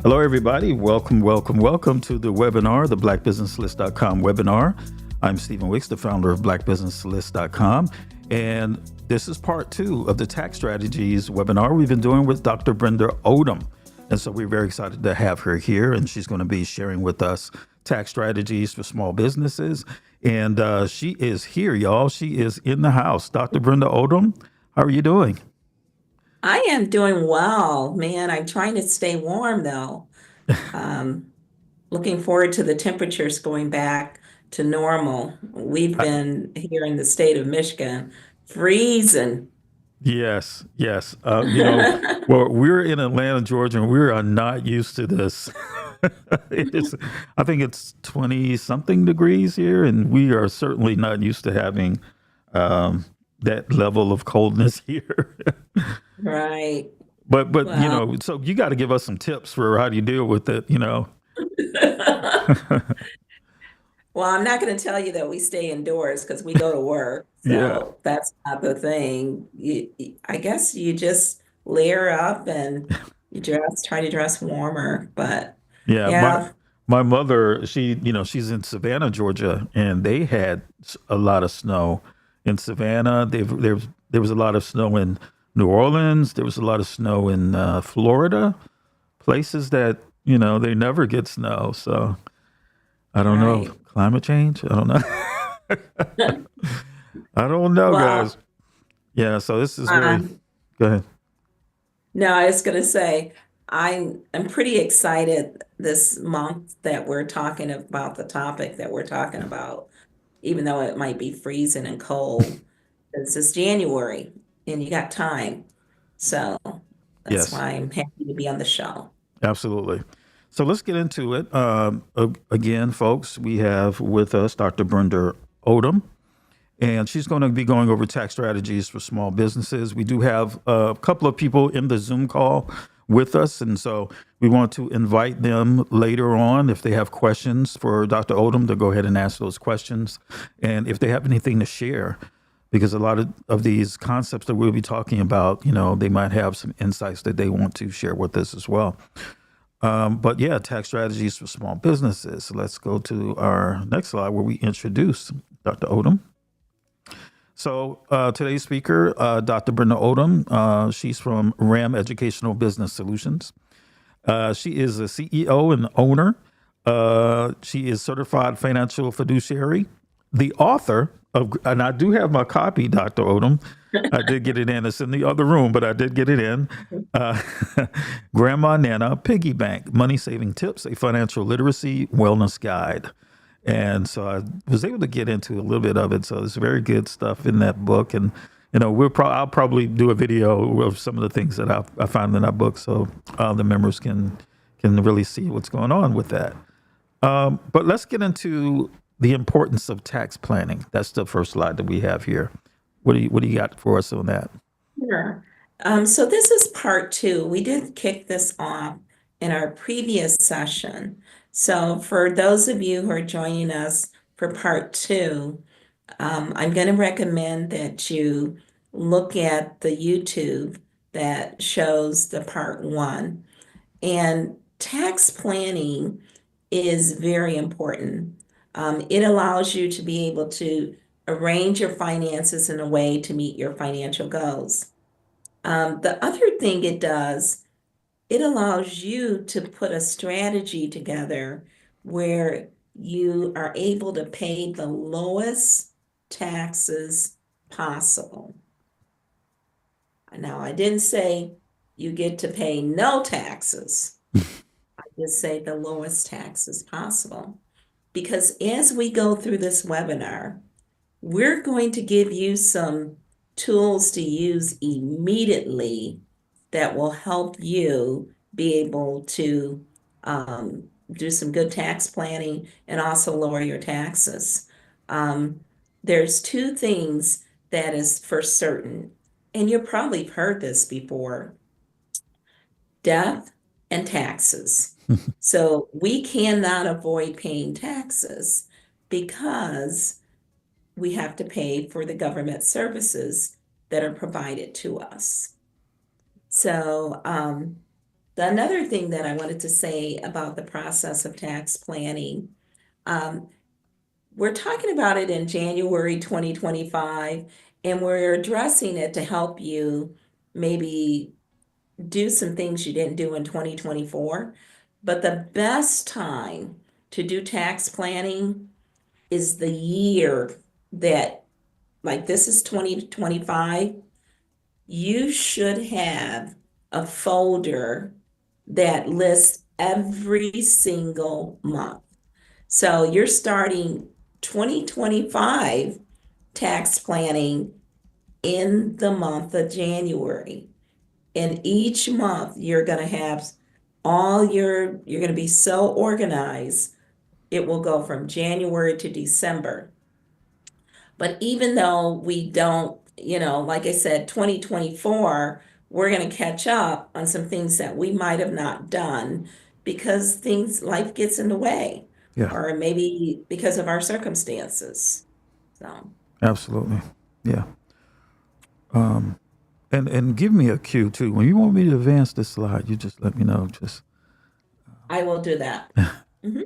Hello, everybody. Welcome to the webinar, the BlackBusinessList.com webinar. I'm Stephen Wicks, the founder of BlackBusinessList.com. And this is part two of the tax strategies webinar we've been doing with Dr. Brenda Odom. And so we're very excited to have her here, and she's going to be sharing with us tax strategies for small businesses. And she is here, y'all. She is in the house. Dr. Brenda Odom, how are you doing? I am doing well, man. I'm trying to stay warm though. Um, Looking forward to the temperatures going back to normal. We've been here in the state of Michigan freezing. Yes. Well, we're in Atlanta, Georgia, and we are not used to this. It is, I think it's 20 something degrees here, and we are certainly not used to having that level of coldness here. Right. But Well, so you got to give us some tips for how do you deal with it. well, I'm not going to tell you that we stay indoors because we go to work. Yeah. So that's not the thing. I guess you just layer up and try to dress warmer. But Yeah, my yeah, my mother, she's in Savannah, Georgia, and they had a lot of snow in Savannah. There was a lot of snow in New Orleans. There was a lot of snow in Florida, places that they never get snow. So I don't know, right. climate change. I don't know. I don't know, Well, guys. Yeah. So this is very. um, Go ahead. no, I was going to say, I'm pretty excited this month that we're talking about the topic that we're talking about, even though it might be freezing and cold. This is January and you got time. So that's Yes. why I'm happy to be on the show. Absolutely. So let's get into it. Again, folks, we have with us Dr. Brenda Odom, and she's going to be going over tax strategies for small businesses. We do have a couple of people in the Zoom call with us, and so we want to invite them later on if they have questions for Dr. Odom to go ahead and ask those questions, and if they have anything to share. Because a lot of these concepts that we'll be talking about, they might have some insights that they want to share with us as well. But yeah, tax strategies for small businesses. So let's go to our next slide where we introduce Dr. Odom. So today's speaker, Dr. Brenda Odom, she's from RAM Educational Business Solutions. She is a CEO and owner. She is certified financial fiduciary, the author of, and I do have my copy, Dr. Odom. I did get it in. It's in the other room, but I did get it in. Uh, Grandma Nana Piggy Bank Money Saving Tips, a Financial Literacy Wellness Guide. And so I was able to get into a little bit of it. So there's very good stuff in that book. And, I'll probably do a video of some of the things that I found in that book so the members can really see what's going on with that. But let's get into the importance of tax planning. That's the first slide that we have here. What do you got for us on that? Sure. So this is part two. We did kick this off in our previous session. So for those of you who are joining us for part two, I'm going to recommend that you look at the YouTube that shows the part one. And tax planning is very important. It allows you to be able to arrange your finances in a way to meet your financial goals. The other thing it does, it allows you to put a strategy together where you are able to pay the lowest taxes possible. Now, I didn't say you get to pay no taxes. I just say the lowest taxes possible. Because as we go through this webinar, we're going to give you some tools to use immediately that will help you be able to do some good tax planning and also lower your taxes. Um, there's two things that is for certain, and you probably heard this before: death and taxes. So we cannot avoid paying taxes because we have to pay for the government services that are provided to us. So Another thing that I wanted to say about the process of tax planning, um, we're talking about it in January 2025, and we're addressing it to help you maybe do some things you didn't do in 2024. But the best time to do tax planning is the year that, like this is 2025, you should have a folder that lists every single month. So you're starting 2025 tax planning in the month of January. And each month you're going to have you're going to be so organized. It will go from January to December. But even though we don't, like I said, 2024, we're going to catch up on some things that we might have not done because life gets in the way, Yeah, or maybe because of our circumstances. So absolutely. Yeah. And give me a cue too. When you want me to advance this slide, you just let me know. Just I will do that. Mhm.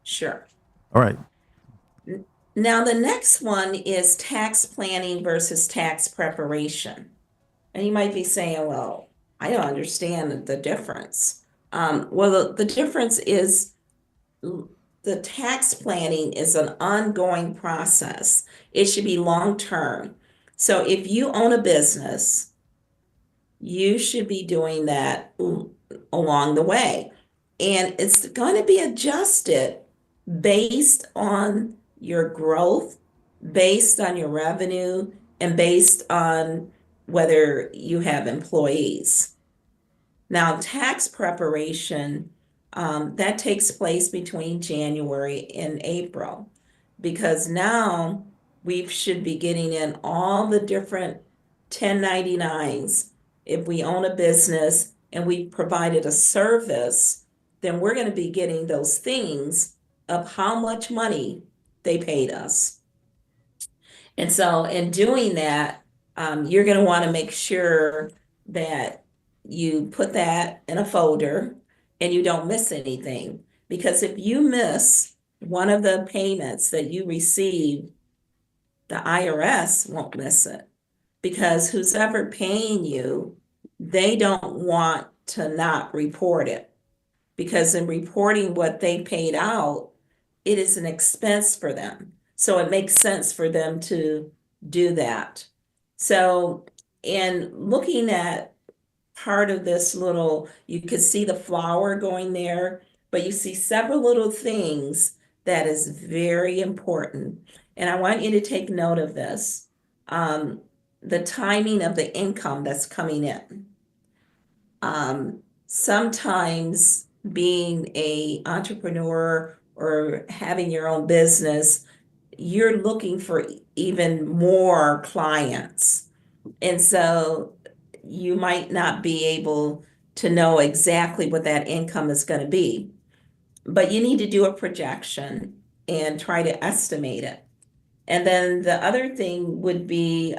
Sure. all right. Now, the next one is tax planning versus tax preparation. And you might be saying, well, I don't understand the difference. Well, the difference is the tax planning is an ongoing process. It should be long term. So if you own a business, you should be doing that along the way. And it's going to be adjusted based on your growth, based on your revenue, and based on whether you have employees. Now, tax preparation, that takes place between January and April because now we should be getting in all the different 1099s. If we own a business and we provided a service, then we're going to be getting those things of how much money they paid us. And so in doing that, you're going to want to make sure that you put that in a folder and you don't miss anything. Because if you miss one of the payments that you received, the IRS won't miss it. Because who's ever paying you, they don't want to not report it. Because in reporting what they paid out, it is an expense for them. So it makes sense for them to do that. So, in looking at part of this little, you can see the flower going there, but you see several little things that is very important. And I want you to take note of this. Um, the timing of the income that's coming in. Sometimes being a entrepreneur or having your own business, you're looking for even more clients. And so you might not be able to know exactly what that income is going to be, but you need to do a projection and try to estimate it. And then the other thing would be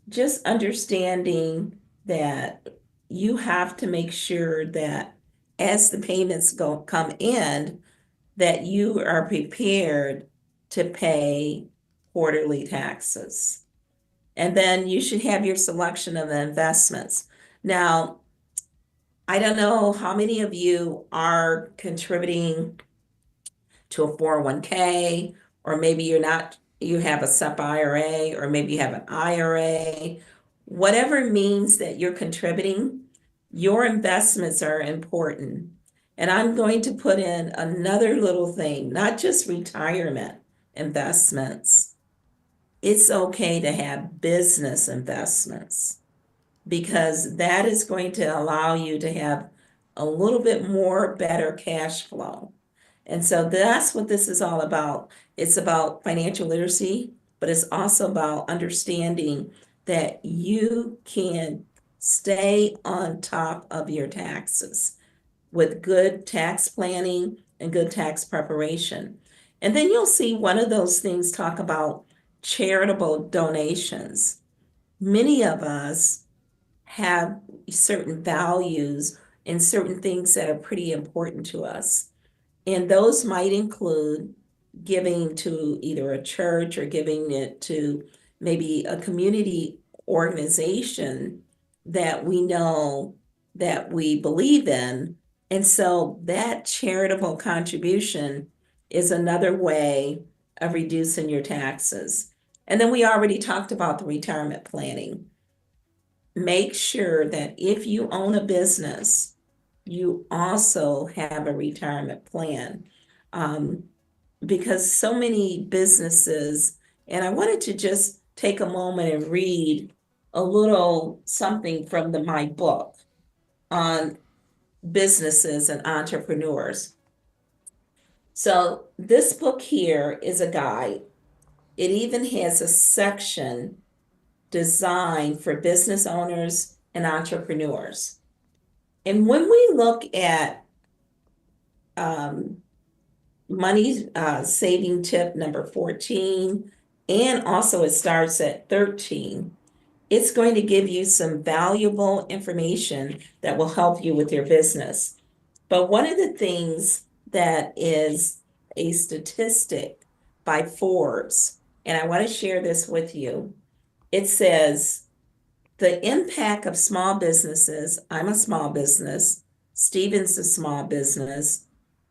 just understanding that you have to make sure that as the payments come in, that you are prepared to pay quarterly taxes. And then you should have your selection of investments. Now, I don't know how many of you are contributing to a 401k, or maybe you have a SEP IRA, or maybe you have an IRA. Whatever means that you're contributing, your investments are important. And I'm going to put in another little thing, not just retirement investments. It's okay to have business investments because that is going to allow you to have a little bit more better cash flow. And so that's what this is all about. It's about financial literacy, but it's also about understanding that you can stay on top of your taxes with good tax planning and good tax preparation. And then you'll see one of those things talk about charitable donations. Many of us have certain values and certain things that are pretty important to us. And those might include giving to either a church or giving it to maybe a community organization that we know that we believe in. And so that charitable contribution is another way of reducing your taxes. And then we already talked about the retirement planning. Make sure that if you own a business, you also have a retirement plan. Um, because so many businesses, and I wanted to just take a moment and read a little something from my book on businesses and entrepreneurs. So this book here is a guide. It even has a section designed for business owners and entrepreneurs. And when we look at um, money saving tip number 14, and also it starts at 13, it's going to give you some valuable information that will help you with your business. But one of the things that is a statistic by Forbes, and I want to share this with you, it says the impact of small businesses. I'm a small business, Stephen's a small business,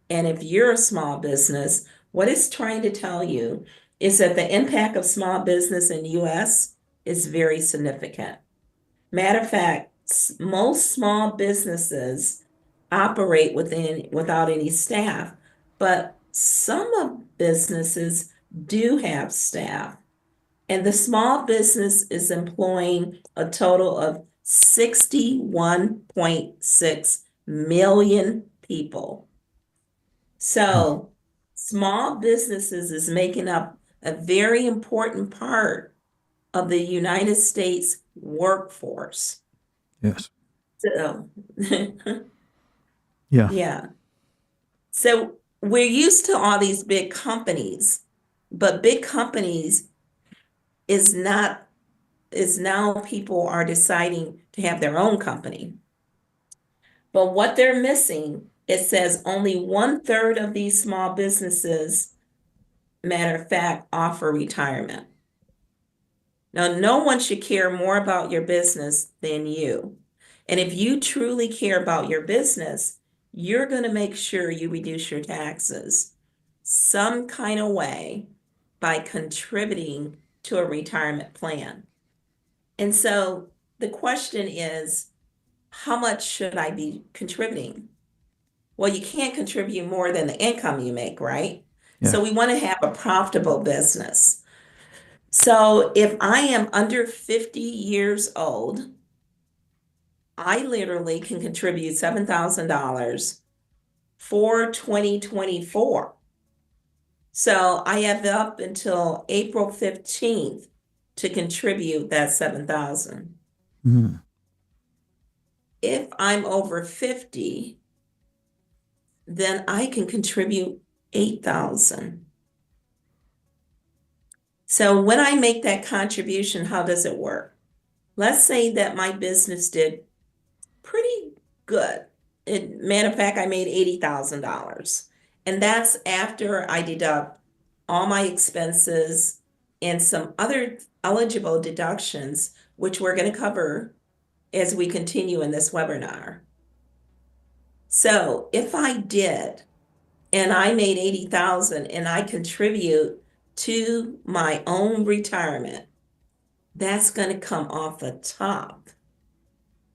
and if you're a small business, what it's trying to tell you is that the impact of small business in US is very significant. Matter of fact, most small businesses operate without any staff, but some of businesses do have staff. And the small business is employing a total of 61.6 million people. So small businesses is making up a very important part of the United States workforce. Yes. So, Yeah. yeah. So we're used to all these big companies, but big companies is not, is now people are deciding to have their own company. But what they're missing, it says only 1/3 of these small businesses, matter of fact, offer retirement. Now, no one should care more about your business than you. And if you truly care about your business, you're going to make sure you reduce your taxes some kind of way by contributing to a retirement plan. And so the question is, how much should I be contributing? Well, you can't contribute more than the income you make, right? So Yes. we want to have a profitable business. So if I am under 50 years old, I literally can contribute $7,000 for 2024. So I have up until April 15th to contribute that 7,000. Mhm. If I'm over 50, then I can contribute 8,000. So when I make that contribution, how does it work? Let's say that my business did pretty good. Matter of fact, I made $80,000. And that's after I deduct all my expenses and some other eligible deductions, which we're going to cover as we continue in this webinar. So if I did, and I made 80,000 and I contribute to my own retirement, that's going to come off the top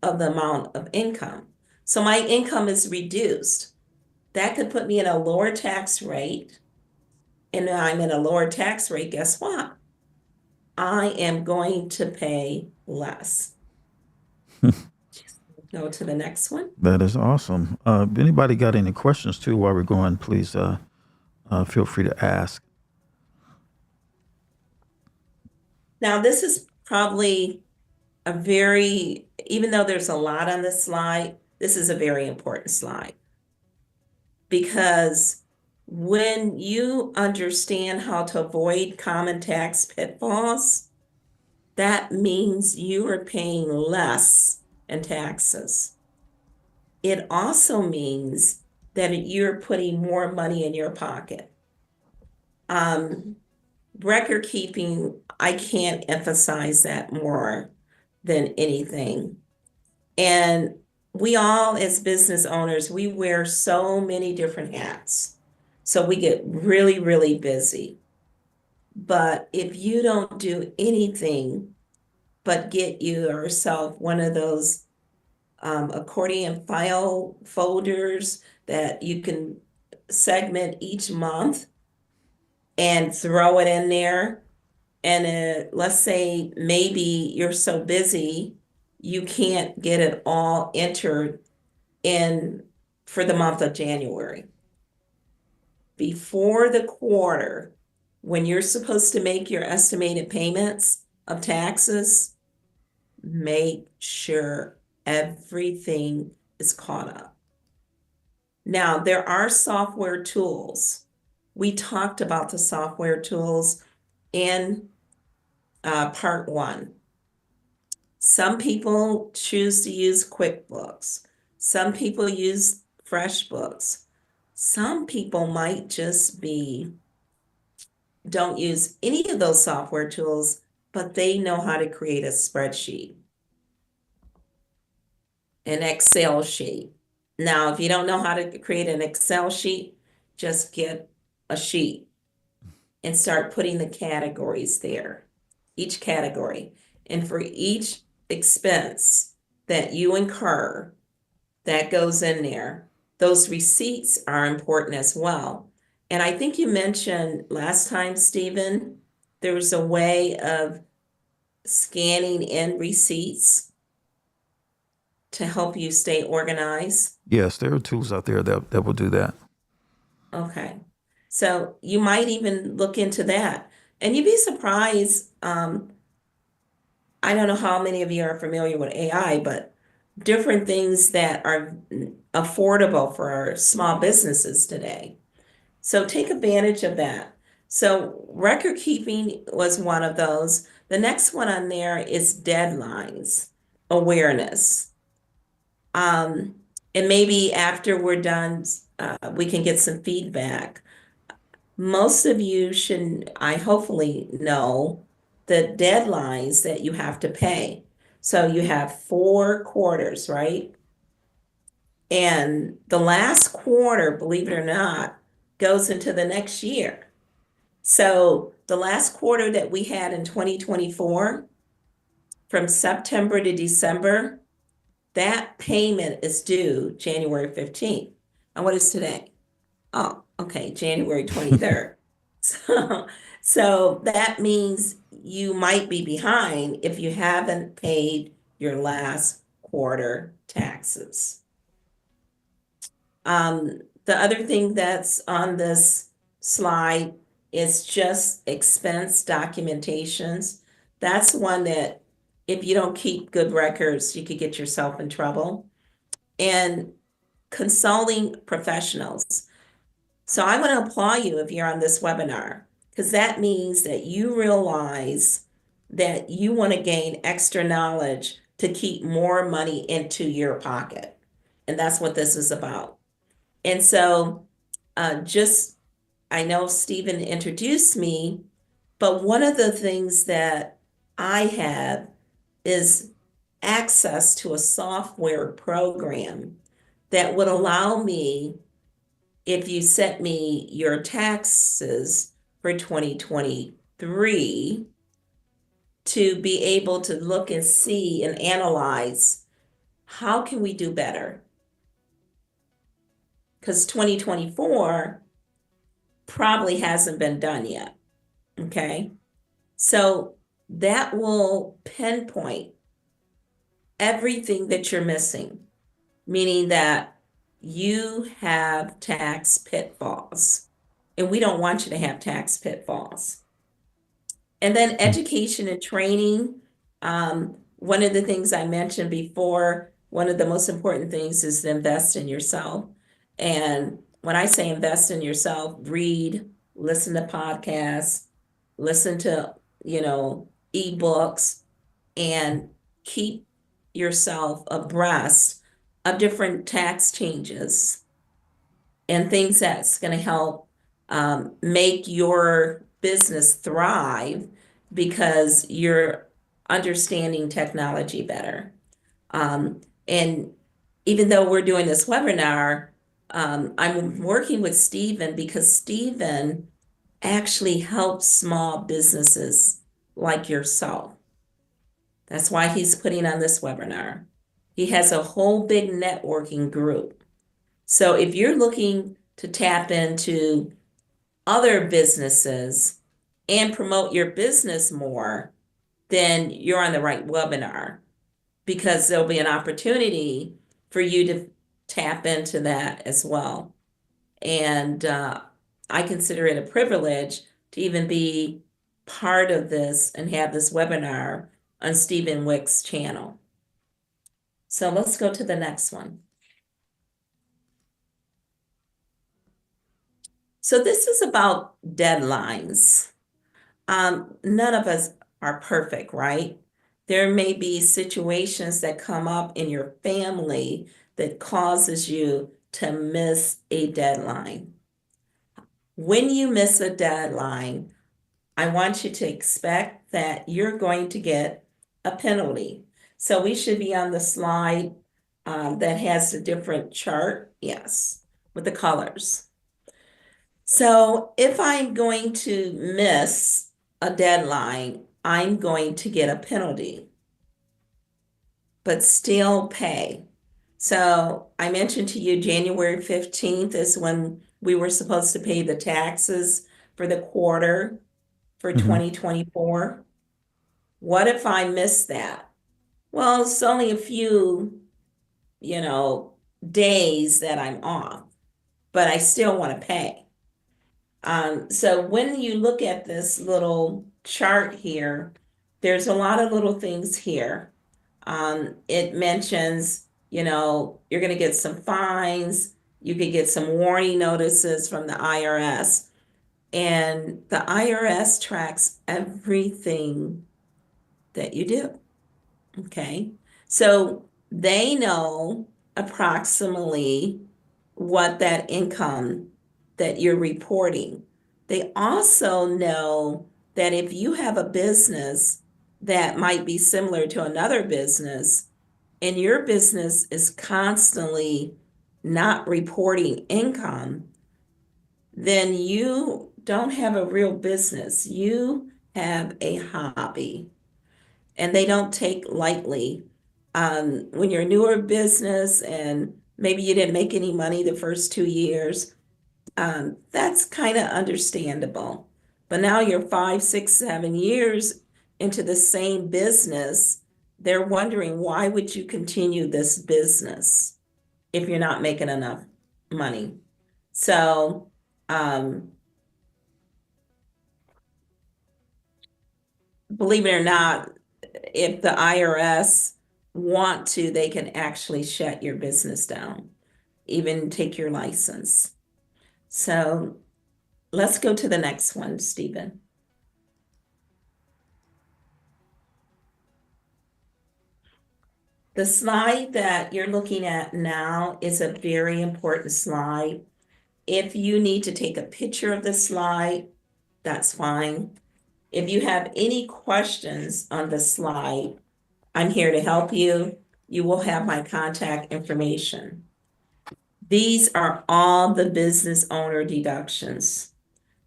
of the amount of income. So my income is reduced. That could put me in a lower tax rate. And when I'm in a lower tax rate, guess what? I am going to pay less. Go to the next one. That is awesome. If anybody got any questions too while we're going, please feel free to ask. Now, this is probably even though there's a lot on this slide, this is a very important slide. Because when you understand how to avoid common tax pitfalls, that means you are paying less and taxes. It also means that you're putting more money in your pocket. Um, Record keeping, I can't emphasize that more than anything. And we all, as business owners, we wear so many different hats. So we get really, really busy. But if you don't do anything but get yourself one of those accordion file folders that you can segment each month and throw it in there. And let's say maybe you're so busy, you can't get it all entered in for the month of January. Before the quarter, when you're supposed to make your estimated payments of taxes, make sure everything is caught up. Now, there are software tools. We talked about the software tools in part one. Some people choose to use QuickBooks. Some people use FreshBooks. Some people might just don't use any of those software tools, but they know how to create a spreadsheet, an Excel sheet. Now, if you don't know how to create an Excel sheet, just get a sheet and start putting the categories there, each category. And for each expense that you incur, that goes in there, those receipts are important as well. And I think you mentioned last time, Stephen, there was a way of scanning in receipts to help you stay organized. Yes, there are tools out there that will do that. Okay. So you might even look into that. And you'd be surprised. I don't know how many of you are familiar with AI, but different things that are affordable for our small businesses today. So take advantage of that. So record keeping was one of those. The next one on there is deadlines, awareness. Um, and maybe after we're done, we can get some feedback. Most of you should, I hopefully know the deadlines that you have to pay. So you have 4 quarters, right? And the last quarter, believe it or not, goes into the next year. So the last quarter that we had in 2024, from September to December, that payment is due January 15th. And what is today? Oh, okay, January 23rd. So, so that means you might be behind if you haven't paid your last quarter taxes. The other thing that's on this slide is just expense documentations. That's one that if you don't keep good records, you could get yourself in trouble. And consulting professionals. So I want to applaud you if you're on this webinar, because that means that you realize that you want to gain extra knowledge to keep more money into your pocket. And that's what this is about. And so just, I know Stephen introduced me, but one of the things that I have is access to a software program that would allow me, if you sent me your taxes for 2023, to be able to look and see and analyze how can we do better? Because 2024 probably hasn't been done yet. Okay. So that will pinpoint everything that you're missing, meaning that you have tax pitfalls, and we don't want you to have tax pitfalls. And then education and training. One of the things I mentioned before, one of the most important things is to invest in yourself. And when I say invest in yourself, read, listen to podcasts, listen to, ebooks, and keep yourself abreast of different tax changes and things that's going to help make your business thrive because you're understanding technology better. And even though we're doing this webinar, I'm working with Stephen because Stephen actually helps small businesses like yourself. That's why he's putting on this webinar. He has a whole big networking group. So if you're looking to tap into other businesses and promote your business more, then you're on the right webinar because there'll be an opportunity for you to tap into that as well. And I consider it a privilege to even be part of this and have this webinar on Stephen Wick's channel. So let's go to the next one. So this is about deadlines. None of us are perfect, right? There may be situations that come up in your family that causes you to miss a deadline. When you miss a deadline, I want you to expect that you're going to get a penalty. So we should be on the slide that has the different chart, yes, with the colors. So if I'm going to miss a deadline, I'm going to get a penalty, but still pay. So I mentioned to you January 15th is when we were supposed to pay the taxes for the quarter for Mm-hmm. 2024. What if I miss that? Well, it's only a few, you know, days that I'm off, but I still want to pay. So when you look at this little chart here, there's a lot of little things here. It mentions, you know, you're going to get some fines, you could get some warning notices from the IRS, and the IRS tracks everything that you do. Okay. So they know approximately what that income that you're reporting. They also know that if you have a business that might be similar to another business and your business is constantly not reporting income, then you don't have a real business. You have a hobby and they don't take lightly. When you're a newer business and maybe you didn't make any money the first 2 years, that's kind of understandable. But now you're 5, 6, 7 years into the same business. They're wondering why would you continue this business if you're not making enough money? So, believe it or not, if the IRS want to, they can actually shut your business down, even take your license. So let's go to the next one, Stephen. The slide that you're looking at now is a very important slide. If you need to take a picture of the slide, that's fine. If you have any questions on the slide, I'm here to help you. You will have my contact information. These are all the business owner deductions.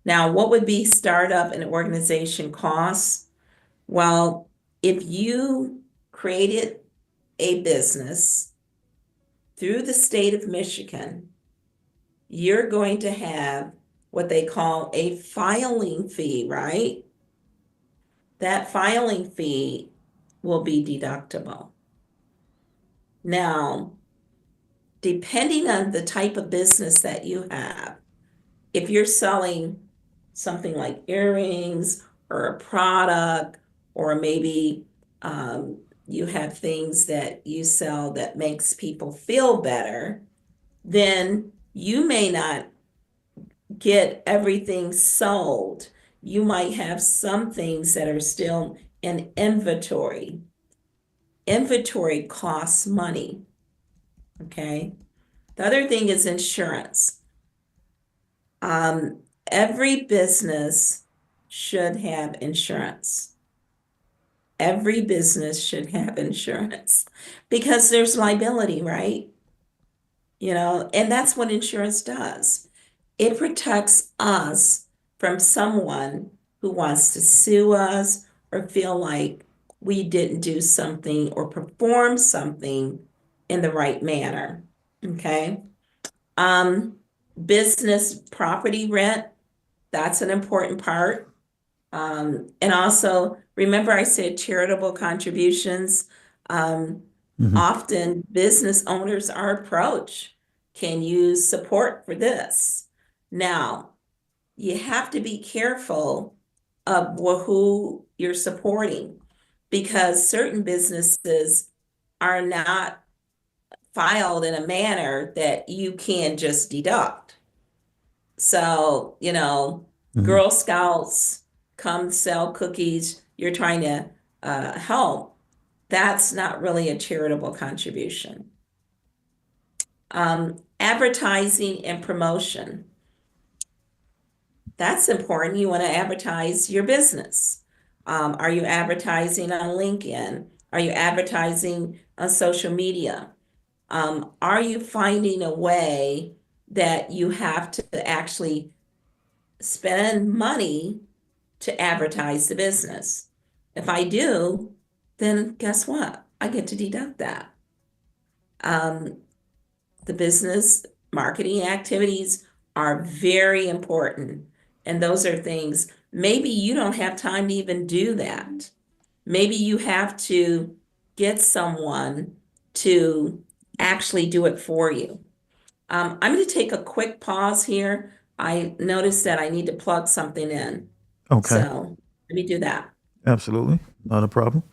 Now, what would be startup and organization costs? Well, if you created a business through the state of Michigan, you're going to have what they call a filing fee, right? That filing fee will be deductible. Now, depending on the type of business that you have, if you're selling something like earrings or a product, or maybe you have things that you sell that makes people feel better, then you may not get everything sold. You might have some things that are still in inventory. inventory costs money. Okay. The other thing is insurance. Every business should have insurance. Every business should have insurance because there's liability, right? And that's what insurance does. It protects us from someone who wants to sue us or feel like we didn't do something or perform something in the right manner. Okay. Um, Business property rent, that's an important part. And also, remember I said charitable contributions. Um, Hmm. Often business owners are approached. Can you support for this? Now, you have to be careful of who you're supporting because certain businesses are not filed in a manner that you can just deduct. So, Hmm. Girl Scouts come sell cookies, you're trying to help. That's not really a charitable contribution. Advertising and promotion. That's important. You want to advertise your business. Are you advertising on LinkedIn? Are you advertising on social media? Are you finding a way that you have to actually spend money to advertise the business? If I do, then guess what? I get to deduct that. Um, the business marketing activities are very important. And those are things, maybe you don't have time to even do that. Maybe you have to get someone to actually do it for you. I'm going to take a quick pause here. I noticed that I need to plug something in. Okay. So let me do that. Absolutely. Not a problem.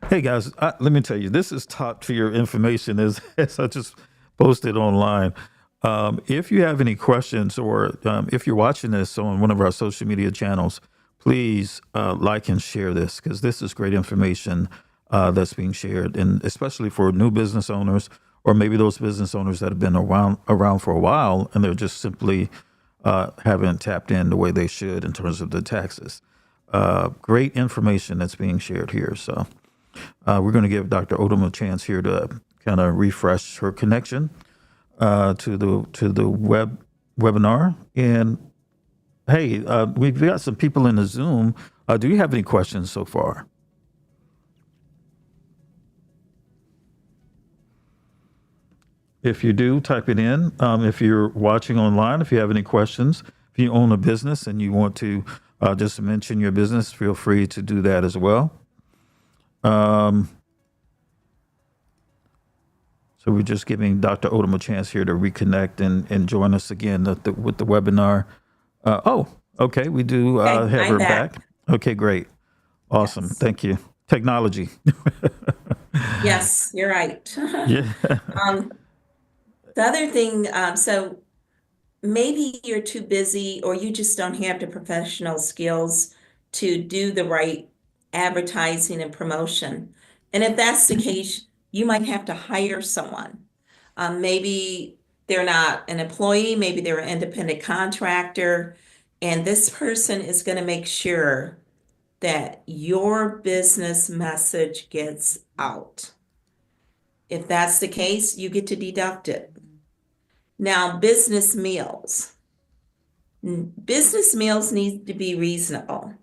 Hey guys, let me tell you, this is top tier information as I just posted online. If you have any questions or if you're watching this on one of our social media channels, please like and share this because this is great information that's being shared, and especially for new business owners or maybe those business owners that have been around for a while and they're just simply haven't tapped in the way they should in terms of the taxes. Great information that's being shared here. So. We're going to give Dr. Odom a chance here to kind of refresh her connection to the webinar. And hey, we've got some people in the Zoom. Do you have any questions so far? If you do, type it in. If you're watching online, if you have any questions, if you own a business and you want to just mention your business, feel free to do that as well. So we're just giving Dr. Odom a chance here to reconnect and join us again with the webinar. Oh, okay. We do Okay, have I'm her back. back. Okay, great. Awesome. Yes. Thank you. Technology. Yes, you're right. Yeah. Um, the other thing, so maybe you're too busy or you just don't have the professional skills to do the right advertising and promotion. And if that's the case, you might have to hire someone. Maybe they're not an employee, maybe they're an independent contractor, and this person is going to make sure that your business message gets out. If that's the case, you get to deduct it. Now, business meals. Business meals need to be reasonable.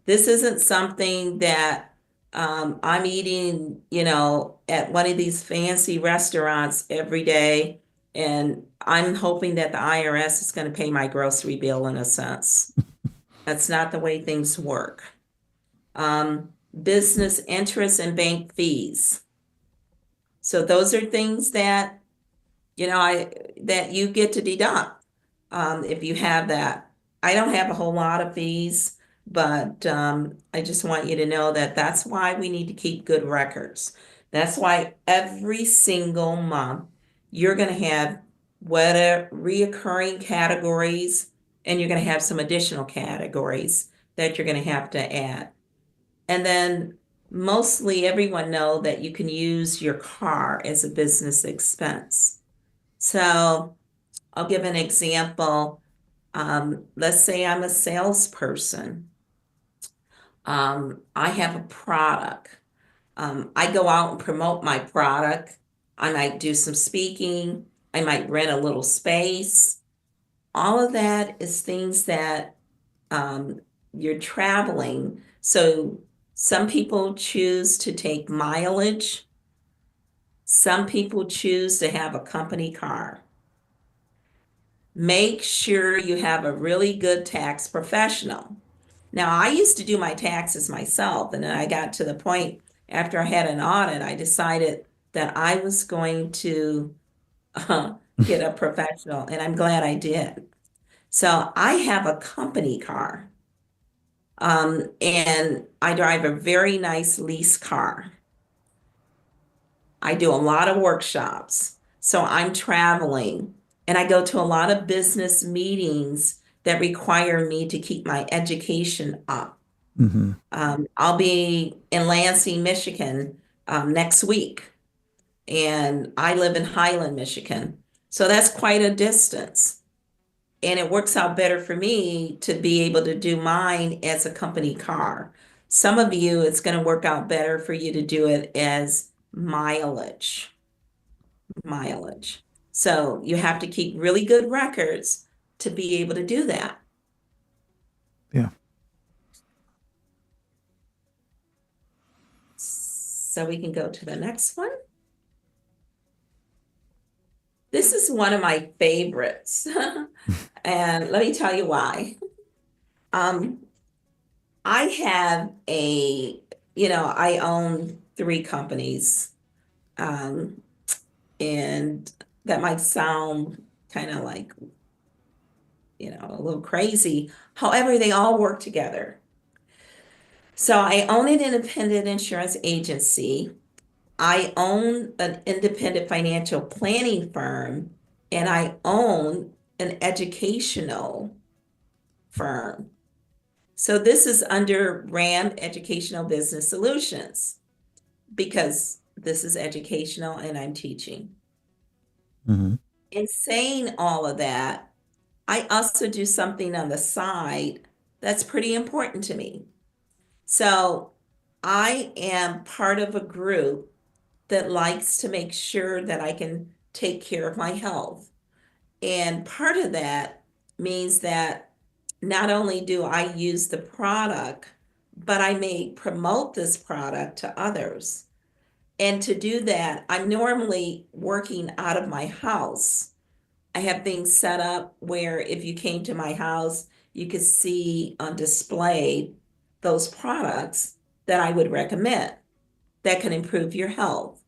This isn't something that I'm eating, at one of these fancy restaurants every day, and I'm hoping that the IRS is going to pay my grocery bill in a sense. That's not the way things work. Business interest and bank fees. So those are things that that you get to deduct if you have that. I don't have a whole lot of fees, but I just want you to know that that's why we need to keep good records. That's why every single month you're going to have whatever reoccurring categories, and you're going to have some additional categories that you're going to have to add. And then mostly everyone know that you can use your car as a business expense. So I'll give an example. Let's say I'm a salesperson. I have a product. I go out and promote my product. I might do some speaking. I might rent a little space. All of that is things that um, you're traveling. So some people choose to take mileage. Some people choose to have a company car. Make sure you have a really good tax professional. Now, I used to do my taxes myself, and then I got to the point after I had an audit, I decided that I was going to uh, get a professional, and I'm glad I did. So I have a company car, and I drive a very nice lease car. I do a lot of workshops. So I'm traveling and I go to a lot of business meetings that require me to keep my education up. Hmm. I'll be in Lansing, Michigan next week, and I live in Highland, Michigan. So that's quite a distance. And it works out better for me to be able to do mine as a company car. Some of you, it's going to work out better for you to do it as mileage. So you have to keep really good records to be able to do that. Yeah. So we can go to the next one. This is one of my favorites. And let me tell you why. Um, I have I own three companies. Um, and that might sound kind of like, a little crazy. However, they all work together. So I own an independent insurance agency. I own an independent financial planning firm, and I own an educational firm. So this is under RAM Educational Business Solutions because this is educational and I'm teaching. Hmm. In saying all of that, I also do something on the side that's pretty important to me. So I am part of a group that likes to make sure that I can take care of my health. And part of that means that not only do I use the product, but I may promote this product to others. And to do that, I'm normally working out of my house. I have things set up where if you came to my house, you could see on display those products that I would recommend that can improve your health.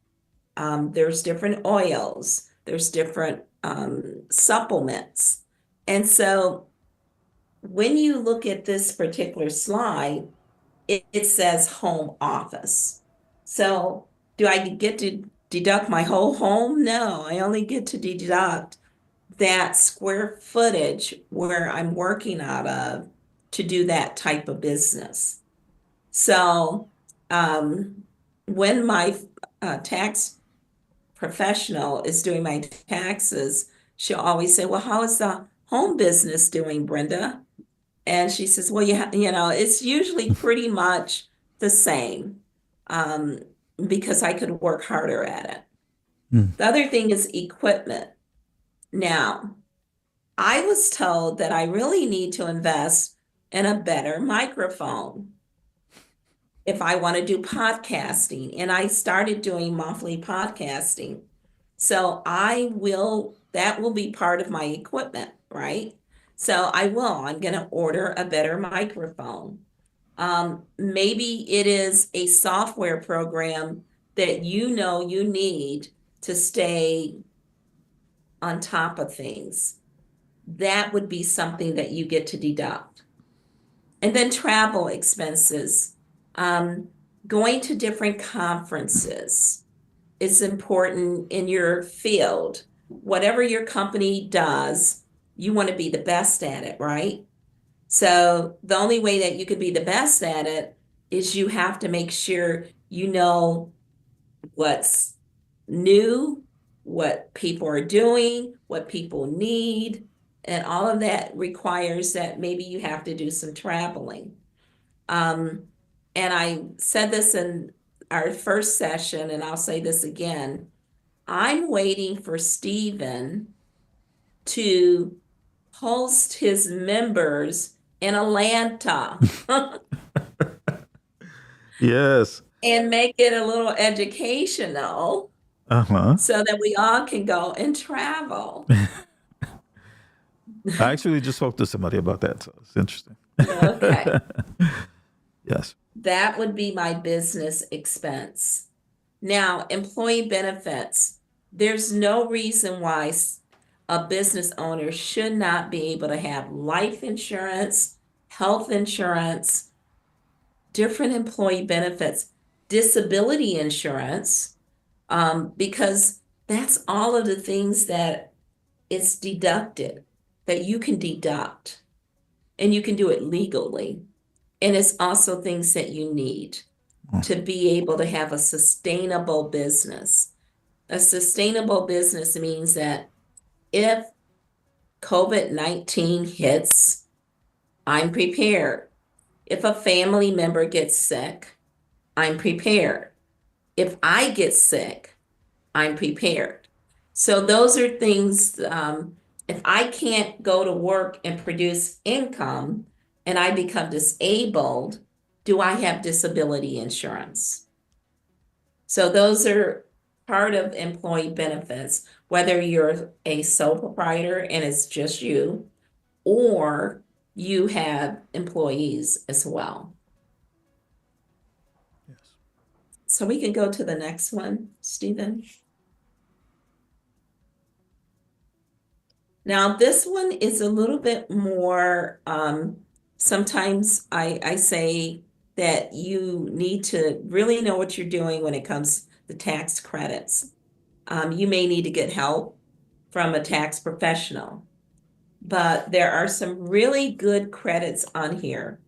There's different oils, there's different supplements. And so when you look at this particular slide, it says home office. So do I get to deduct my whole home? No, I only get to deduct that square footage where I'm working out of to do that type of business. So when my tax professional is doing my taxes, she'll always say, "Well, how is the home business doing, Brenda?" And she says, "Well, it's usually pretty much the same um, because I could work harder at it." Mm. The other thing is equipment. Now, I was told that I really need to invest in a better microphone if I want to do podcasting. And I started doing monthly podcasting. So that will be part of my equipment, right? So I'm going to order a better microphone. Maybe it is a software program that you need to stay on top of things. That would be something that you get to deduct. And then travel expenses. Um, Going to different conferences is important in your field. Whatever your company does, you want to be the best at it, right? So the only way that you could be the best at it is you have to make sure you know what's new, what people are doing, what people need, and all of that requires that maybe you have to do some traveling. Um, and I said this in our first session, and I'll say this again. I'm waiting for Stephen to host his members in Atlanta Yes. and make it a little educational Uh-huh. so that we all can go and travel. I actually just spoke to somebody about that, so it's interesting. Okay, Yes. that would be my business expense. Now, employee benefits. There's no reason why a business owner should not be able to have life insurance, health insurance, different employee benefits, disability insurance, because that's all of the things that it's deducted, that you can deduct, and you can do it legally. And it's also things that you need to be able to have a sustainable business. A sustainable business means that if COVID-19 hits, I'm prepared. If a family member gets sick, I'm prepared. If I get sick, I'm prepared. So those are things, if I can't go to work and produce income and I become disabled, do I have disability insurance? So those are part of employee benefits, whether you're a sole proprietor and it's just you, or you have employees as well. Yes. So we can go to the next one, Stephen. Now, this one is a little bit more, sometimes I say that you need to really know what you're doing when it comes to tax credits. You may need to get help from a tax professional, but there are some really good credits on here.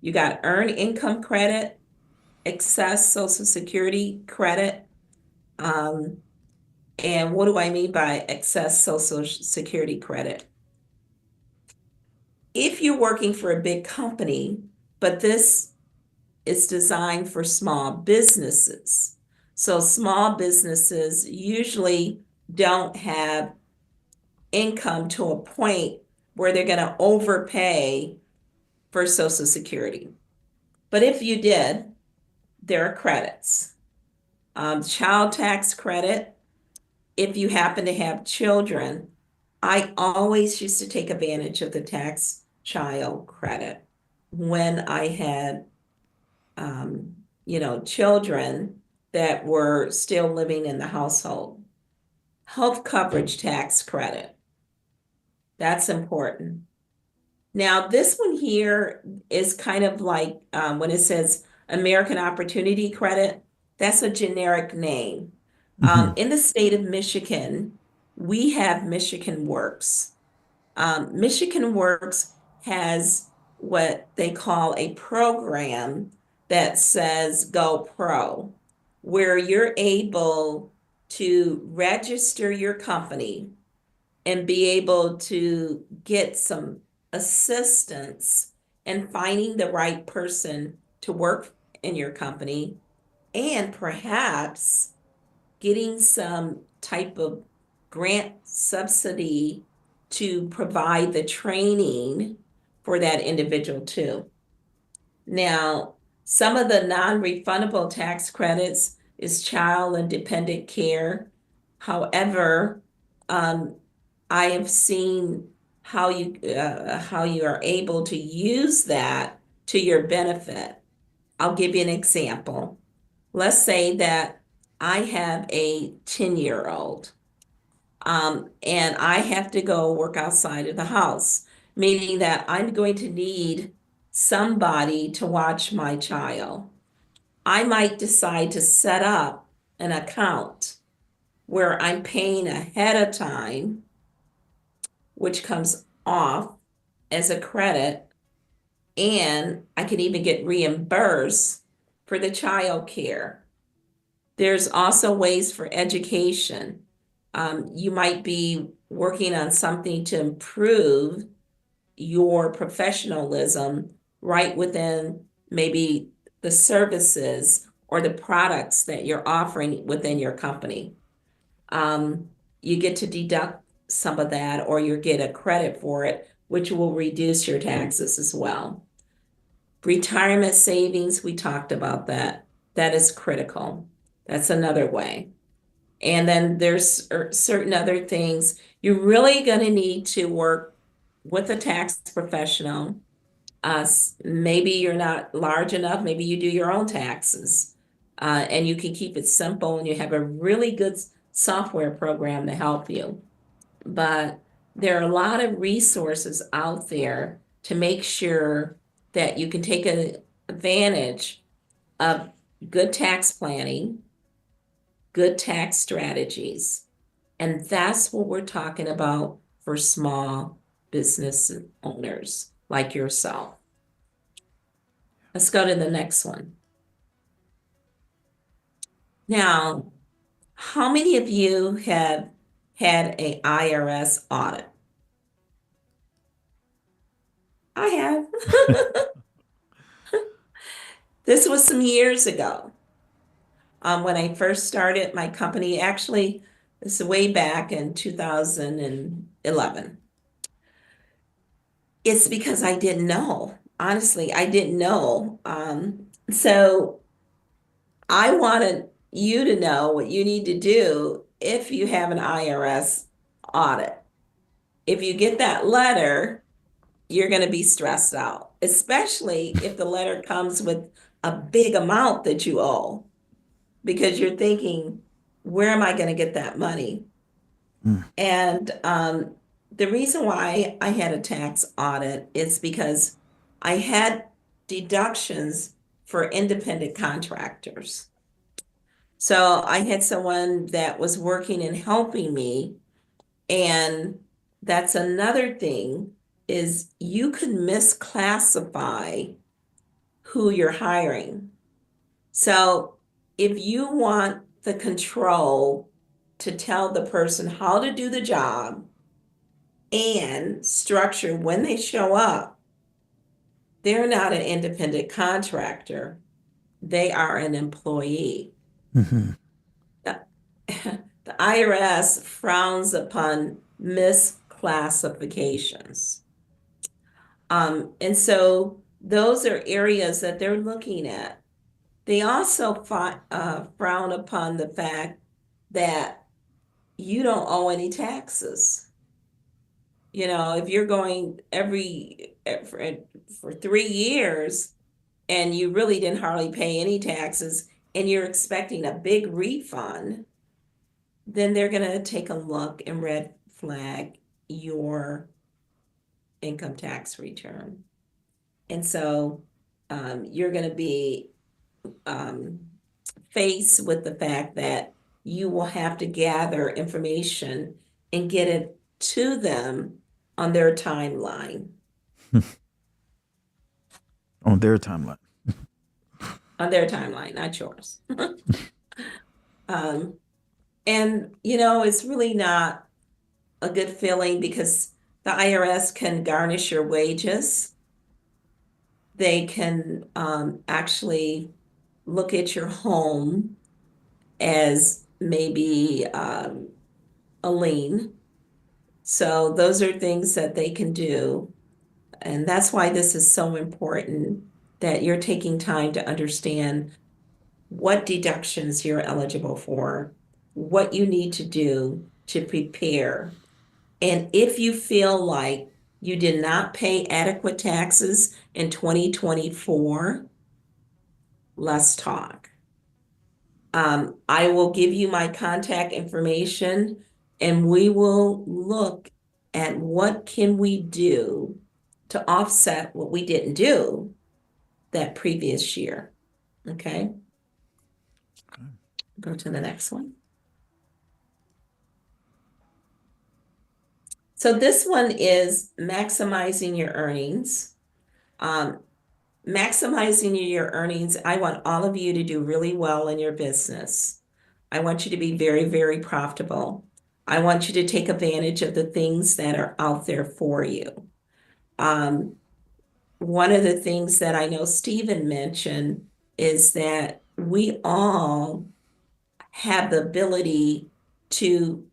You got earned income credit, excess Social Security credit. Um, and what do I mean by excess Social Security credit? If you're working for a big company, but this is designed for small businesses. So small businesses usually don't have income to a point where they're going to overpay for Social Security. But if you did, there are credits. Child tax credit, if you happen to have children, I always used to take advantage of the tax child credit when I had, children that were still living in the household. Health coverage tax credit, that's important. Now, this one here is kind of like when it says American Opportunity Credit, that's a generic name. Hmm. In the state of Michigan, we have Michigan Works. Michigan Works has what they call a program that says Go Pro, where you're able to register your company and be able to get some assistance in finding the right person to work in your company and perhaps getting some type of grant subsidy to provide the training for that individual too. Now, some of the non-refundable tax credits is child and dependent care. However, um, I have seen how you are able to use that to your benefit. I'll give you an example. Let's say that I have a 10-year-old, and I have to go work outside of the house, meaning that I'm going to need somebody to watch my child. I might decide to set up an account where I'm paying ahead of time, which comes off as a credit, and I can even get reimbursed for the child care. There's also ways for education. You might be working on something to improve your professionalism right within maybe the services or the products that you're offering within your company. Um, you get to deduct some of that, or you get a credit for it, which will reduce your taxes as well. Retirement savings, we talked about that. That is critical. That's another way. And then there's certain other things. You're really going to need to work with a tax professional. Maybe you're not large enough, maybe you do your own taxes. And you can keep it simple and you have a really good software program to help you. But there are a lot of resources out there to make sure that you can take advantage of good tax planning, good tax strategies. And that's what we're talking about for small business owners like yourself. Let's go to the next one. Now, how many of you have had a IRS audit? I have. This was some years ago. When I first started my company, actually, this is way back in 2011. It's because I didn't know. Honestly, I didn't know. So I wanted you to know what you need to do if you have an IRS audit. If you get that letter, you're going to be stressed out, especially if the letter comes with a big amount that you owe, because you're thinking, where am I going to get that money? Mm. And the reason why I had a tax audit is because I had deductions for independent contractors. So I had someone that was working and helping me. And that's another thing is you could misclassify who you're hiring. So if you want the control to tell the person how to do the job and structure when they show up, they're not an independent contractor. They are an employee. Mm-hmm. The, the IRS frowns upon misclassifications. And so those are areas that they're looking at. They also frown upon the fact that you don't owe any taxes. You know, if you're going for 3 years and you really didn't hardly pay any taxes and you're expecting a big refund, then they're going to take a look and red flag your income tax return. And so you're going to be um, faced with the fact that you will have to gather information and get it to them on their timeline. On their timeline. On their timeline, not yours. um, and you know, it's really not a good feeling because the IRS can garnish your wages. They can actually look at your home as maybe a lien. So those are things that they can do. And that's why this is so important that you're taking time to understand what deductions you're eligible for, what you need to do to prepare. And if you feel like you did not pay adequate taxes in 2024, let's talk. I will give you my contact information and we will look at what can we do to offset what we didn't do that previous year. Okay, Okay. go to the next one. So this one is maximizing your earnings. Um, Maximizing your earnings, I want all of you to do really well in your business. I want you to be very, very profitable. I want you to take advantage of the things that are out there for you. Um, One of the things that I know Stephen mentioned is that we all have the ability to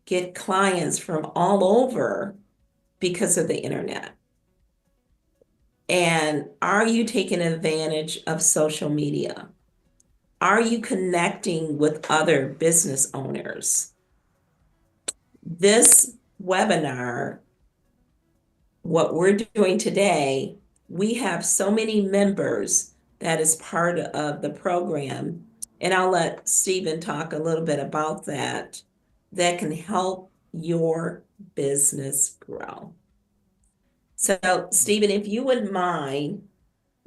get clients from all over because of the internet. And are you taking advantage of social media? Are you connecting with other business owners? This webinar, what we're doing today, we have so many members that is part of the program. And I'll let Stephen talk a little bit about that, that can help your business grow. So, Stephen, if you wouldn't mind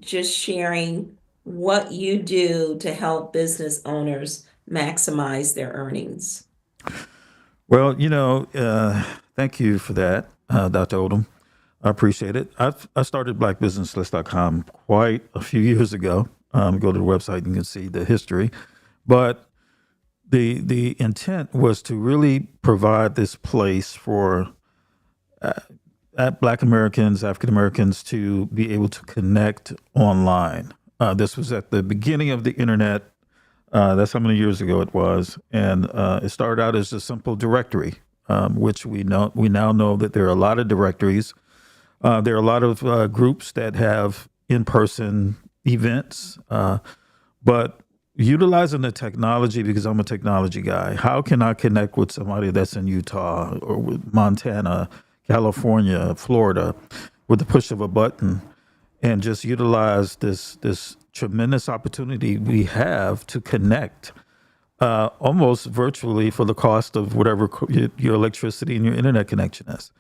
just sharing what you do to help business owners maximize their earnings. Well, thank you for that, Dr. Odom. I appreciate it. I started BlackBusinessList.com quite a few years ago. Go to the website and you can see the history. But the intent was to really provide this place for Black Americans, African Americans to be able to connect online. This was at the beginning of the internet. That's how many years ago it was, and it started out as a simple directory, which we now know that there are a lot of directories. There are a lot of groups that have in-person events, but utilizing the technology, because I'm a technology guy, how can I connect with somebody that's in Utah or with Montana, California, Florida, with the push of a button, and just utilize this tremendous opportunity we have to connect almost virtually for the cost of whatever your electricity and your internet connection is,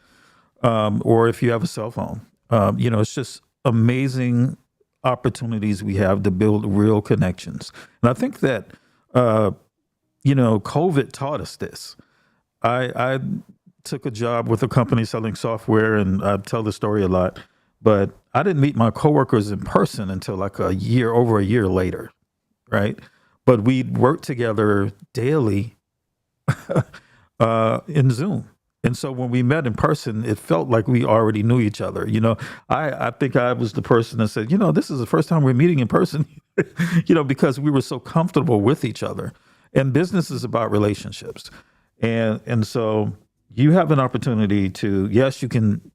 or if you have a cell phone. It's just amazing opportunities we have to build real connections. And I think that, COVID taught us this. I took a job with a company selling software, and I tell the story a lot, but I didn't meet my coworkers in person until like over a year later, right? But we worked together daily in Zoom. And so when we met in person, it felt like we already knew each other. I think I was the person that said, this is the first time we're meeting in person, because we were so comfortable with each other. And business is about relationships. And so you have an opportunity to, yes, you can,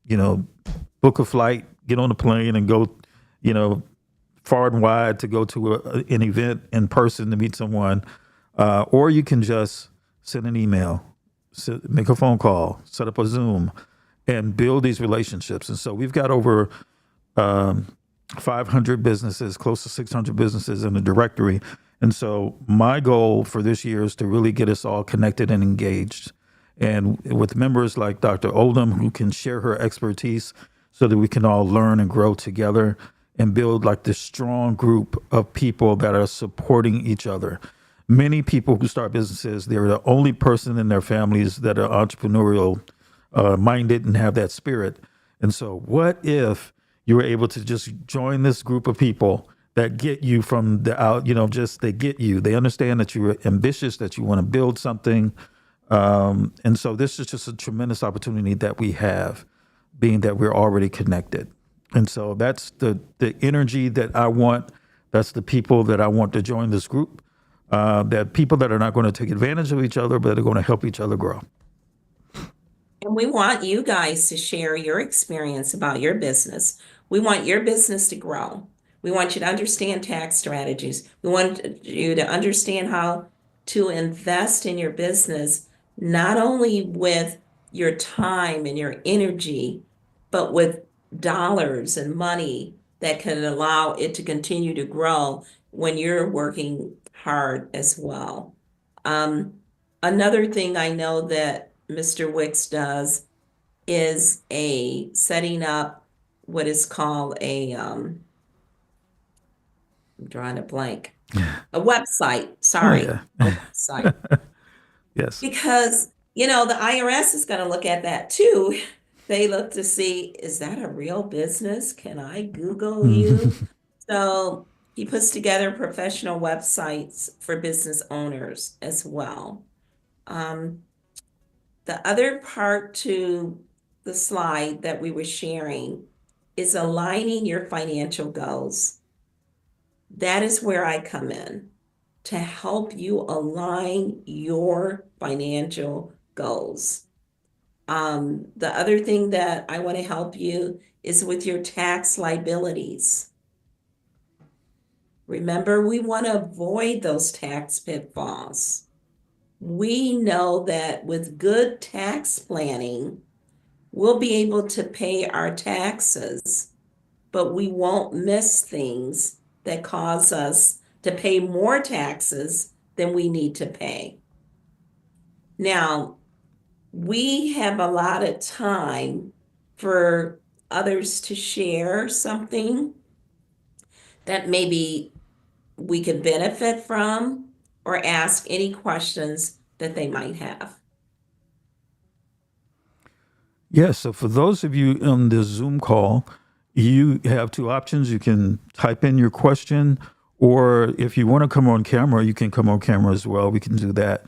book a flight, get on a plane and go, you know, far and wide to go to an event in person to meet someone, or you can just send an email, make a phone call, set up a Zoom, and build these relationships. And so we've got over 500 businesses, close to 600 businesses in the directory. And so my goal for this year is to really get us all connected and engaged. And with members like Dr. Oldham, who can share her expertise so that we can all learn and grow together and build like this strong group of people that are supporting each other. Many people who start businesses, they're the only person in their families that are entrepreneurial minded and have that spirit. And so what if you were able to just join this group of people that get you from the out, just they get you. They understand that you're ambitious, that you want to build something. And so this is just a tremendous opportunity that we have, being that we're already connected. And so that's the energy that I want. That's the people that I want to join this group. That people that are not going to take advantage of each other, but are going to help each other grow. And we want you guys to share your experience about your business. We want your business to grow. We want you to understand tax strategies. We want you to understand how to invest in your business, not only with your time and your energy, but with dollars and money that can allow it to continue to grow when you're working hard as well. Um, Another thing I know that Mr. Wicks does is a setting up what is called I'm drawing a blank, a website, Oh sorry, yeah, a website. yes, Because, the IRS is going to look at that too. They look to see, is that a real business? Can I Google you? Mhm. So he puts together professional websites for business owners as well. Um, the other part to the slide that we were sharing is aligning your financial goals. That is where I come in to help you align your financial goals. The other thing that I want to help you is with your tax liabilities. Remember, we want to avoid those tax pitfalls. We know that with good tax planning, we'll be able to pay our taxes, but we won't miss things that cause us to pay more taxes than we need to pay. Now, we have allotted time for others to share something that maybe we could benefit from or ask any questions that they might have. Yes. So for those of you on this Zoom call, you have two options. You can type in your question, or if you want to come on camera, you can come on camera as well. We can do that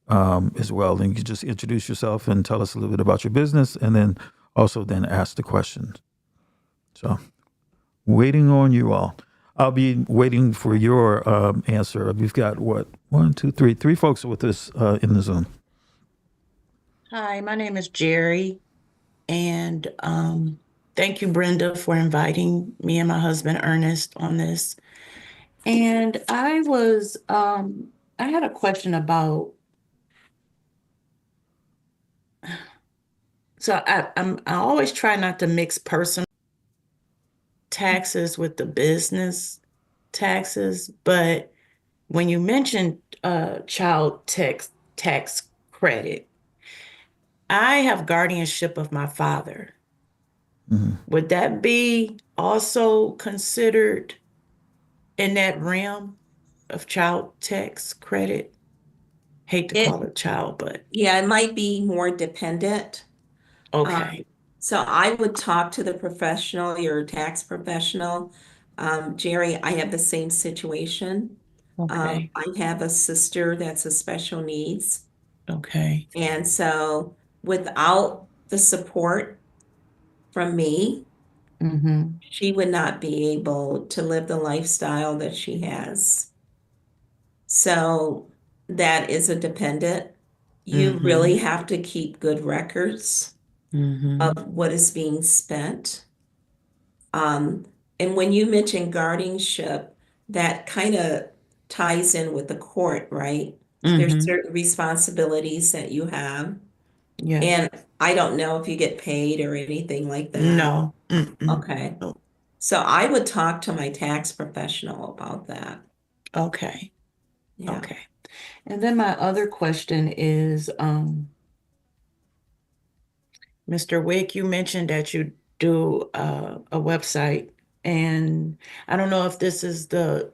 as well. And you can just introduce yourself and tell us a little bit about your business, and then also then ask the questions. So waiting on you all. I'll be waiting for your answer. We've got what, one, two, three folks with us in the Zoom. Hi, my name is Jerry, and thank you, Brenda, for inviting me and my husband Ernest on this. And I had a question about. I always try not to mix personal taxes with the business taxes, but when you mentioned child tax credit, I have guardianship of my father. Mhm. Would that be also considered in that realm of child tax credit? Hate to It, call it child, but yeah, it might be more dependent. okay. Um, so I would talk to the professional, your tax professional. Jerry, I have the same situation. Okay. I have a sister that's a special needs. Okay. And so without the support from me, Mm-hmm. she would not be able to live the lifestyle that she has. So that is a dependent. You Mm-hmm. really have to keep good records Mm-hmm. of what is being spent. Um, and when you mention guardianship, that kind of ties in with the court, right? There's Mm-hmm. certain responsibilities that you have. Yes. And I don't know if you get paid or anything like that. No. Mm-mm. Okay. Oh, So I would talk to my tax professional about that. okay. Yeah. Okay. And then my other question is, Mr. Wick, you mentioned that you do a website, and I don't know if this is the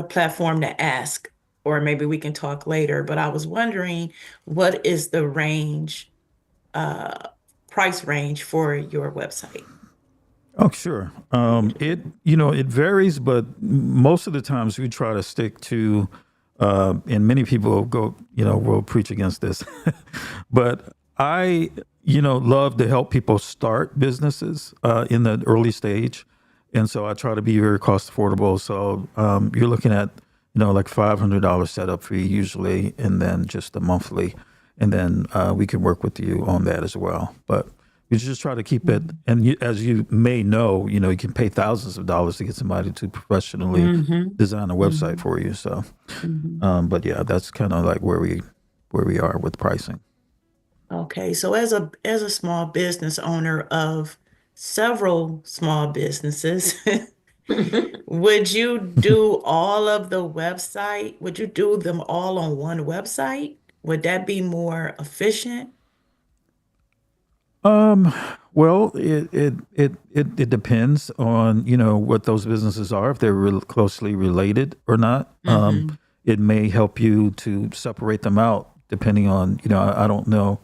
platform to ask, or maybe we can talk later, but I was wondering what is the range, uh, price range for your website? Oh, sure. It varies, but most of the times we try to stick to, and many people go, will preach against this, but I, love to help people start businesses in the early stage, and so I try to be very cost affordable. So you're looking at, like $500 setup fee usually, and then just a monthly, and then we can work with you on that as well. But you just try to keep it, and as you may know, you can pay thousands of dollars to get somebody to professionally Mm-hmm. design a website Mm-hmm. for you. So, Mm-hmm. but yeah, that's kind of like where we are with pricing. Okay, so as a small business owner of several small businesses, would you do all of the website? Would you do them all on one website? Would that be more efficient? Um, well, it depends on what those businesses are, if they're closely related or not. Mm-hmm. It may help you to separate them out depending on I don't know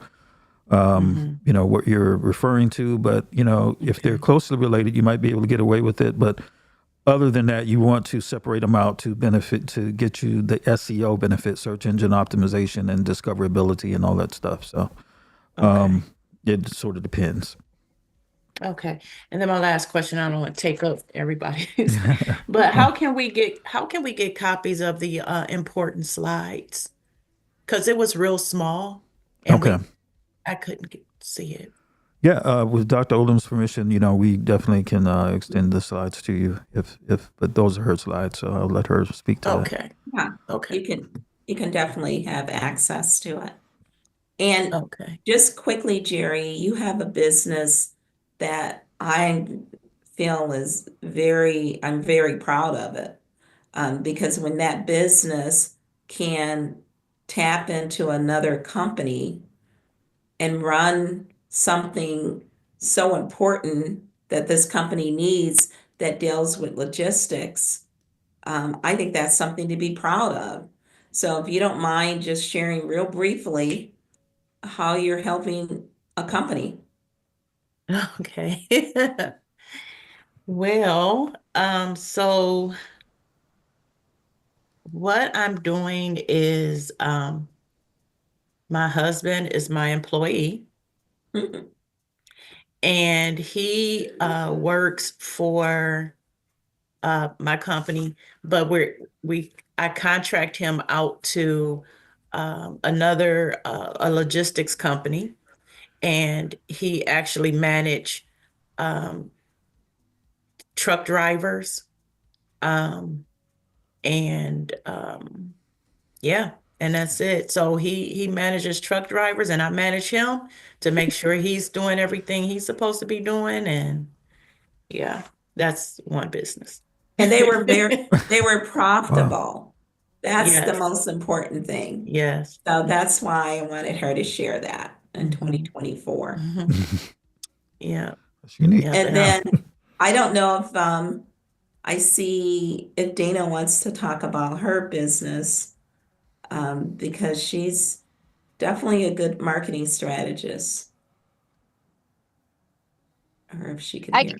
Mhm. what you're referring to. But, if they're Okay. closely related, you might be able to get away with it. But other than that, you want to separate them out to get you the SEO benefit, search engine optimization and discoverability and all that stuff. So Okay. it sort of depends. Okay. And then my last question, I don't want to take up everybody's, but how can we get copies of the important slides? Because it was real small and Okay. I couldn't see it. Yeah, with Dr. Odom's permission, we definitely can extend the slides to you but those are her slides, so I'll let her speak to that. Okay. Yeah, Okay. you can definitely have access to it. And Okay. just quickly, Jerry, you have a business that I feel I'm very proud of it. Because when that business can tap into another company and run something so important that this company needs that deals with logistics, I think that's something to be proud of. So if you don't mind just sharing real briefly how you're helping a company. Okay. Well, so what I'm doing is my husband is my employee and he works for my company, but I contract him out to another a logistics company, and he actually manage um, truck drivers, um, and yeah, and that's it. So he manages truck drivers, and I manage him to make sure he's doing everything he's supposed to be doing, and yeah, that's one business. And they were Wow. profitable. That's the Yes, most important thing. yes, So yeah. that's why I wanted her to share that in Hmm. 2024. Hmm. Yeah, That's unique. yeah, And but then I don't know if I see if Dana wants to talk about her business, because she's definitely a good marketing strategist, or if she can I hear. can,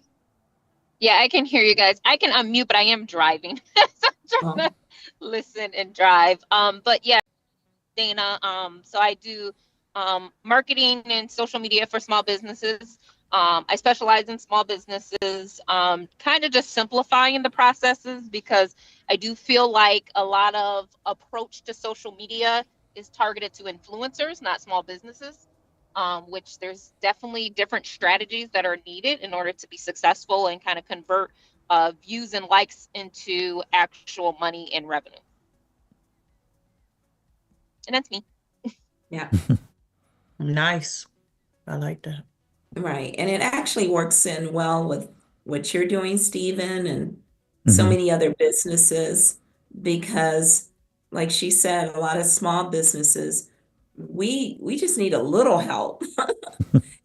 yeah, I can hear you guys. I can unmute, but I am driving. So I'm trying Oh, to listen and drive. But yeah, Dana. So I do marketing and social media for small businesses. I specialize in small businesses, kind of just simplifying the processes because I do feel like a lot of approach to social media is targeted to influencers, not small businesses. Which there's definitely different strategies that are needed in order to be successful and kind of convert views and likes into actual money and revenue. And that's me. yeah. nice. I like that. Right. And it actually works in well with what you're doing, Stephen, and so Hmm. many other businesses, because like she said, a lot of small businesses, we just need a little help.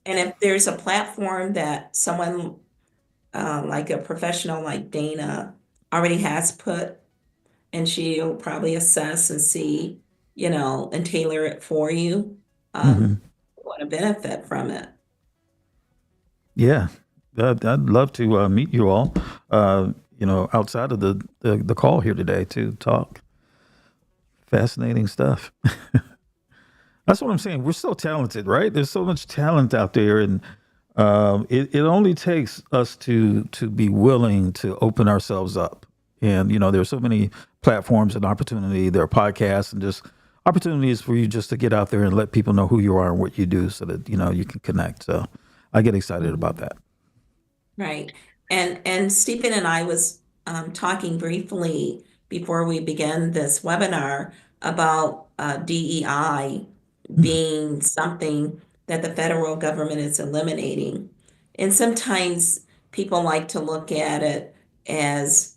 And if there's a platform that someone like a professional like Dana already has put, and she'll probably assess and see, and tailor it for you, Hmm. you want to benefit from it. Yeah, I'd love to meet you all, outside of the call here today to talk. Fascinating stuff. That's what I'm saying. We're so talented, right? There's so much talent out there, and it only takes us to be willing to open ourselves up. And there's so many platforms and opportunity. There are podcasts and just opportunities for you just to get out there and let people know who you are and what you do, so that you can connect. So I get excited about Mhm. that. Right. And Stephen and I was talking briefly before we began this webinar about DEI being something that the federal government is eliminating. And sometimes people like to look at it as,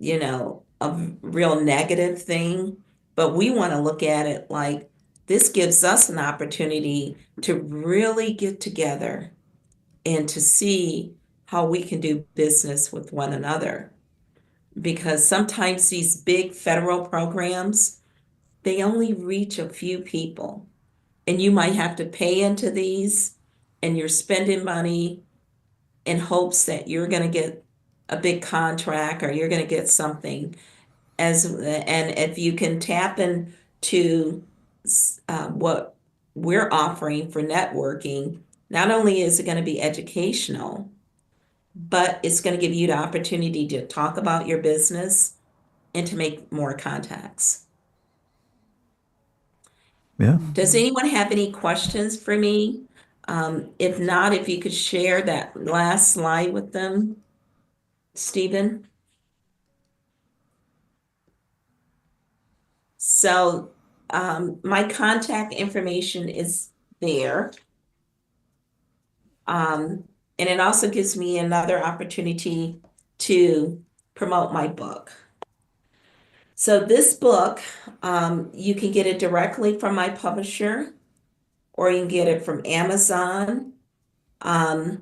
a real negative thing, but we want to look at it like this gives us an opportunity to really get together and to see how we can do business with one another. Because sometimes these big federal programs, they only reach a few people. and you might have to pay into these, and you're spending money in hopes that you're going to get a big contract or you're going to get something. And if you can tap into what we're offering for networking, not only is it going to be educational, but it's going to give you the opportunity to talk about your business and to make more contacts. Yeah. Does anyone have any questions for me? If not, if you could share that last slide with them, Stephen. So my contact information is there. And it also gives me another opportunity to promote my book. So this book, you can get it directly from my publisher, or you can get it from Amazon. I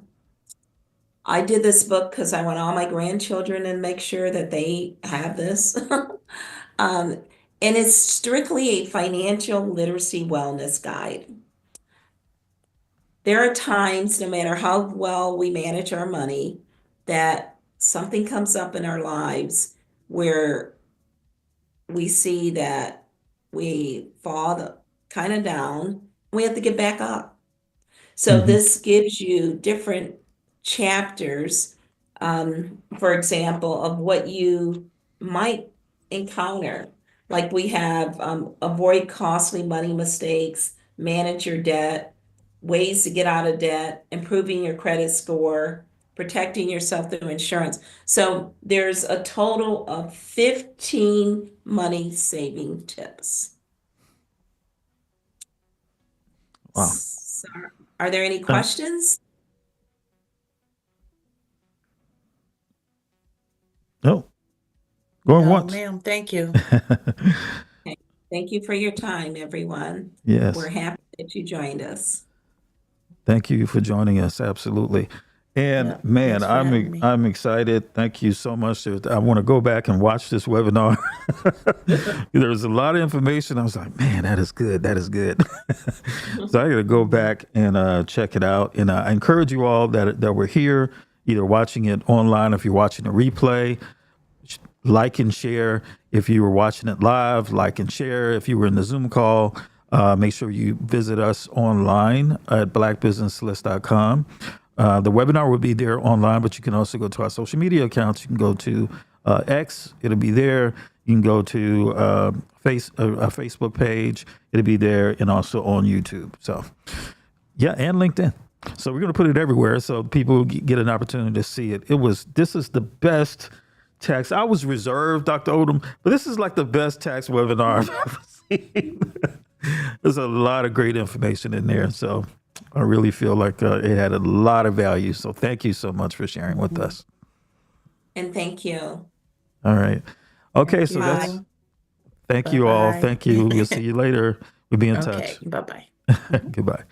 did this book because I want all my grandchildren to make sure that they have this. And it's strictly a financial literacy wellness guide. There are times, no matter how well we manage our money, that something comes up in our lives where we see that we fall kind of down. We have to get back up. So Mhm. this gives you different chapters, for example, of what you might encounter. Like we have avoid costly money mistakes, manage your debt, ways to get out of debt, improving your credit score, protecting yourself through insurance. So there's a total of 15 money saving tips. Wow. So, are there any Uh, questions? no, going No, once. ma'am, thank you. Okay. Thank you for your time, everyone. We're Yes. happy that you joined us. Thank you for joining us. Absolutely. And Yeah, man, thanks for having me. I'm excited. Thank you so much. I want to go back and watch this webinar. There was a lot of information. I was like, man, that is good. That is good. So I got to go back and check it out. And I encourage you all that were here, either watching it online, if you're watching a replay, like and share. If you were watching it live, like and share. If you were in the Zoom call, make sure you visit us online at BlackBusinessList.com. The webinar will be there online, but you can also go to our social media accounts. You can go to X, it'll be there. You can go to a Facebook page, it'll be there, and also on YouTube. So, yeah, and LinkedIn. So we're going to put it everywhere so people get an opportunity to see it. This is the best tax. I was reserved, Dr. Odom, but this is like the best tax webinar I've ever seen. There's a lot of great information in there. So I really feel like it had a lot of value. So thank you so much for sharing with us. And thank you. All right. Okay. Thank So you. that's, Bye. thank you all. Bye-bye. Thank you. We'll see you later. We'll be in Okay, touch. bye-bye. Goodbye.